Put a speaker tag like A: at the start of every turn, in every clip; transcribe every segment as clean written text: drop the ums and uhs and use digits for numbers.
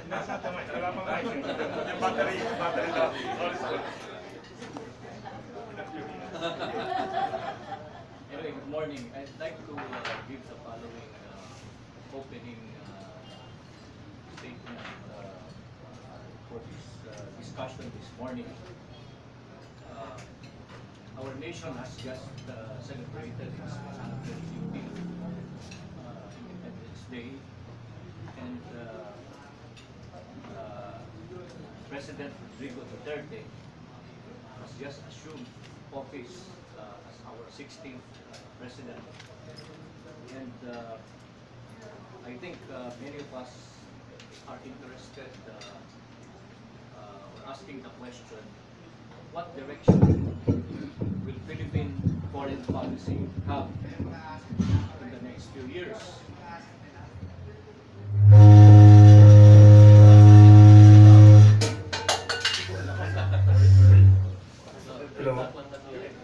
A: Nasa tamay. Wala pang mic. Yung battery daw.
B: Anyway, good morning. I'd like to give the following opening statement for this discussion this morning. Our nation has just celebrated its 150th Independence Day, and President Rodrigo Duterte has just assumed office as our 16th president. And I think many of us are interested or asking the question, what direction will Philippine foreign policy have in the next few years?
A: Hello.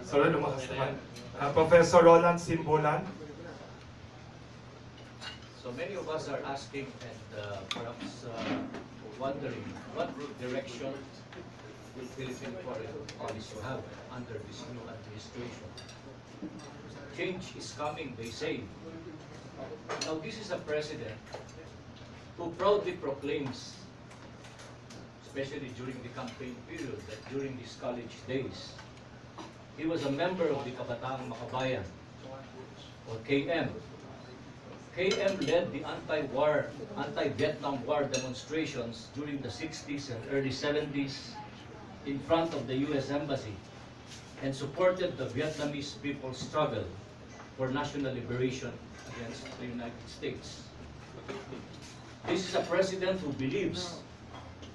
A: Sorry, lumakas naman. Professor Roland Simbulan.
B: So many of us are asking and perhaps wondering what direction will Philippine foreign policy have under this new administration. Change is coming, they say. Now this is a president who proudly proclaims, especially during the campaign period, that during his college days, he was a member of the Kabataang Makabayan, or KM. KM led the anti-Vietnam War demonstrations during the 60s and early 70s in front of the U.S. Embassy and supported the Vietnamese people's struggle for national liberation against the United States. This is a president who believes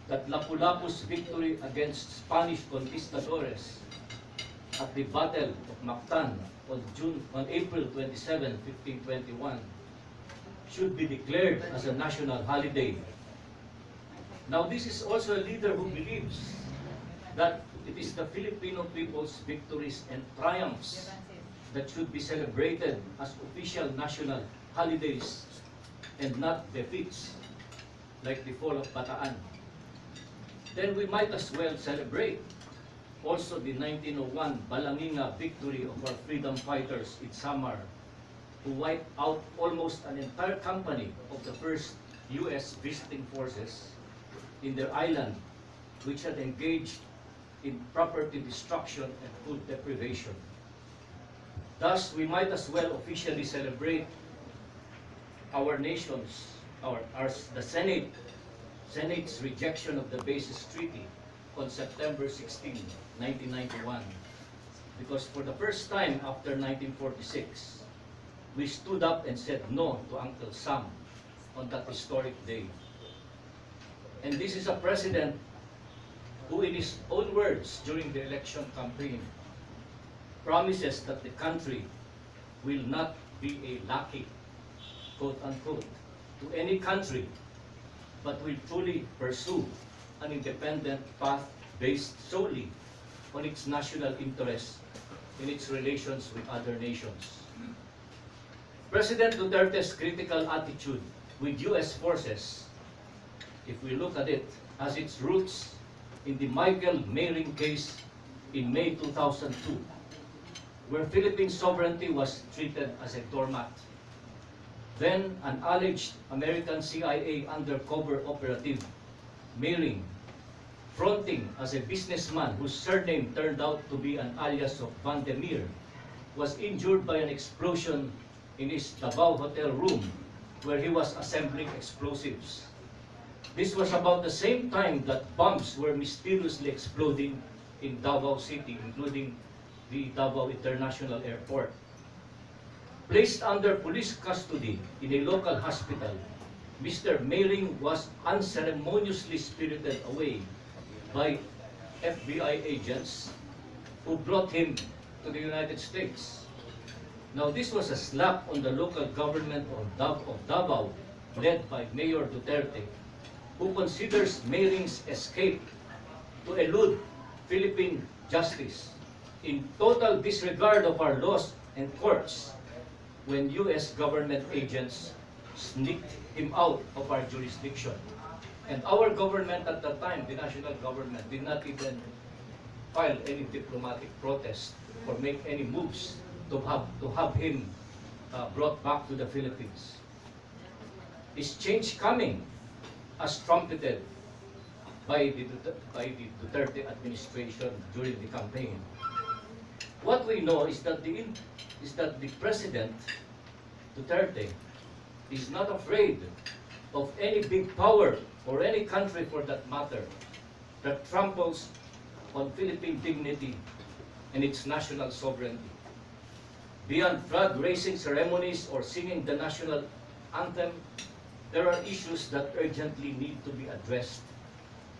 B: that Lapu-Lapu's victory against Spanish conquistadores at the Battle of Mactan on April 27, 1521 should be declared as a national holiday. Now this is also a leader who believes that it is the Filipino people's victories and triumphs that should be celebrated as official national holidays and not defeats like the fall of Bataan. Then we might as well celebrate also the 1901 Balanginga victory of our freedom fighters in Samar, who wiped out almost an entire company of the first U.S. visiting forces in their island, which had engaged in property destruction and food deprivation. Thus, we might as well officially celebrate our nation's, the Senate's rejection of the Basis Treaty on September 16, 1991. Because for the first time after 1946, we stood up and said no to Uncle Sam on that historic day. And this is a president who, in his own words during the election campaign, promises that the country will not be a lackey, quote unquote, to any country, but will truly pursue an independent path based solely on its national interests in its relations with other nations. President Duterte's critical attitude with U.S. forces, if we look at it, has its roots in the Michael Meiring case in May 2002, where Philippine sovereignty was treated as a doormat. Then an alleged American CIA undercover operative, Meiring, fronting as a businessman whose surname turned out to be an alias of Vandemir, was injured by an explosion in his Davao hotel room where he was assembling explosives. This was about the same time that bombs were mysteriously exploding in Davao City, including the Davao International Airport. Placed under police custody in a local hospital, Mr. Meiring was unceremoniously spirited away by FBI agents who brought him to the United States. Now this was a slap on the local government of Davao, led by Mayor Duterte, who considers Meiring's escape to elude Philippine justice in total disregard of our laws and courts when U.S. government agents sneaked him out of our jurisdiction. And our government at that time, the national government, did not even file any diplomatic protest or make any moves to have him brought back to the Philippines. Is change coming as trumpeted by the Duterte administration during the campaign? What we know is that the President Duterte is not afraid of any big power or any country for that matter that tramples on Philippine dignity and its national sovereignty. Beyond flag-raising ceremonies or singing the national anthem, there are issues that urgently need to be addressed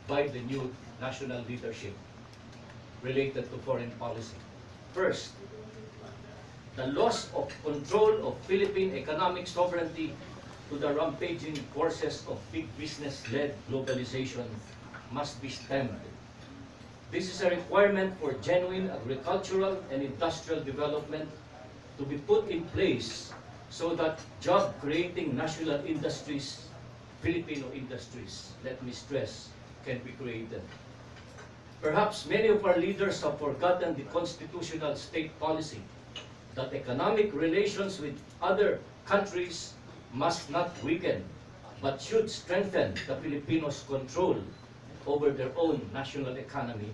B: by the new national leadership related to foreign policy. First, the loss of control of Philippine economic sovereignty to the rampaging forces of big business-led globalization must be stemmed. This is a requirement for genuine agricultural and industrial development to be put in place so that job-creating national industries, Filipino industries, let me stress, can be created. Perhaps many of our leaders have forgotten the constitutional state policy that economic relations with other countries must not weaken, but should strengthen the Filipinos' control over their own national economy,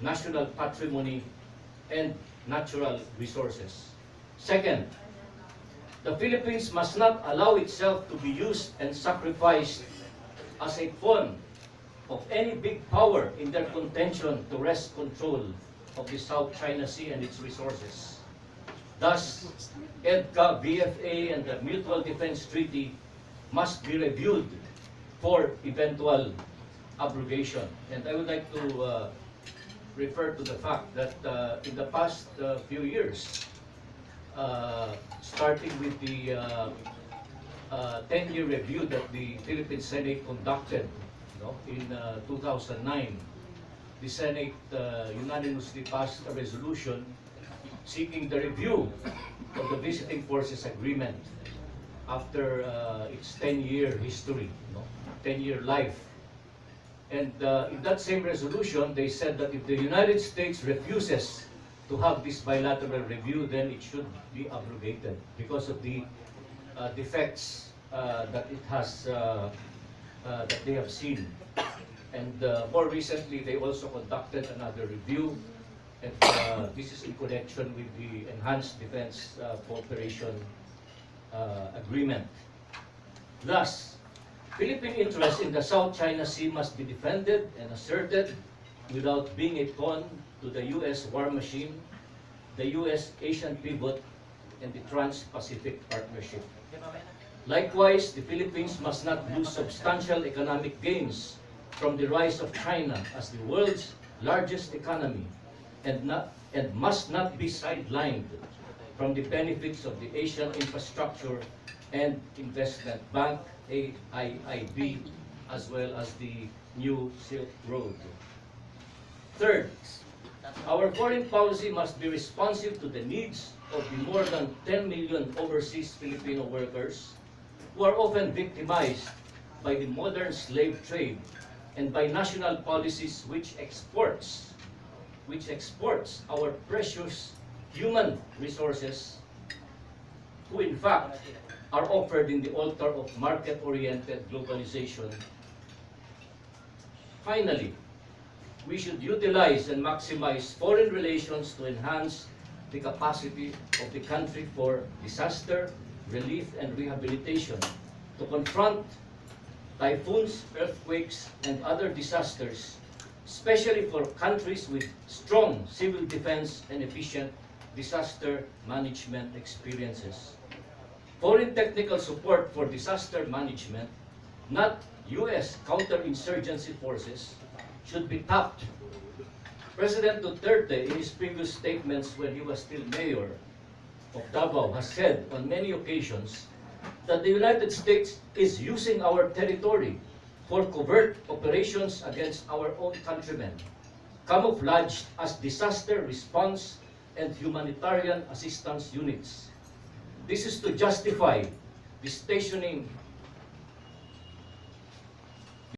B: national patrimony, and natural resources. Second, the Philippines must not allow itself to be used and sacrificed as a pawn of any big power in their contention to wrest control of the South China Sea and its resources. Thus, EDCA, BFA, and the Mutual Defense Treaty must be reviewed for eventual abrogation. And I would like to refer to the fact that in the past few years, starting with the 10-year review that the Philippine Senate conducted in 2009, the Senate unanimously passed a resolution seeking the review of the Visiting Forces Agreement after its 10-year history, 10-year life. And in that same resolution, they said that if the United States refuses to have this bilateral review, then it should be abrogated because of the defects that it has, that they have seen. And more recently, they also conducted another review, and this is in connection with the Enhanced Defense Cooperation Agreement. Thus, Philippine interests in the South China Sea must be defended and asserted without being a pawn to the U.S. war machine, the U.S. Asian pivot, and the Trans-Pacific Partnership. Likewise, the Philippines must not lose substantial economic gains from the rise of China as the world's largest economy, and must not be sidelined from the benefits of the Asian Infrastructure and Investment Bank, AIIB, as well as the New Silk Road. Third, our foreign policy must be responsive to the needs of the more than 10 million overseas Filipino workers who are often victimized by the modern slave trade and by national policies which exports our precious human resources, who in fact are offered in the altar of market-oriented globalization. Finally, we should utilize and maximize foreign relations to enhance the capacity of the country for disaster, relief, and rehabilitation, to confront typhoons, earthquakes, and other disasters, especially for countries with strong civil defense and efficient disaster management experiences. Foreign technical support for disaster management, not U.S. counterinsurgency forces, should be tapped. President Duterte, in his previous statements when he was still mayor of Davao, has said on many occasions that the United States is using our territory for covert operations against our own countrymen, camouflaged as disaster response and humanitarian assistance units. This is to justify the stationing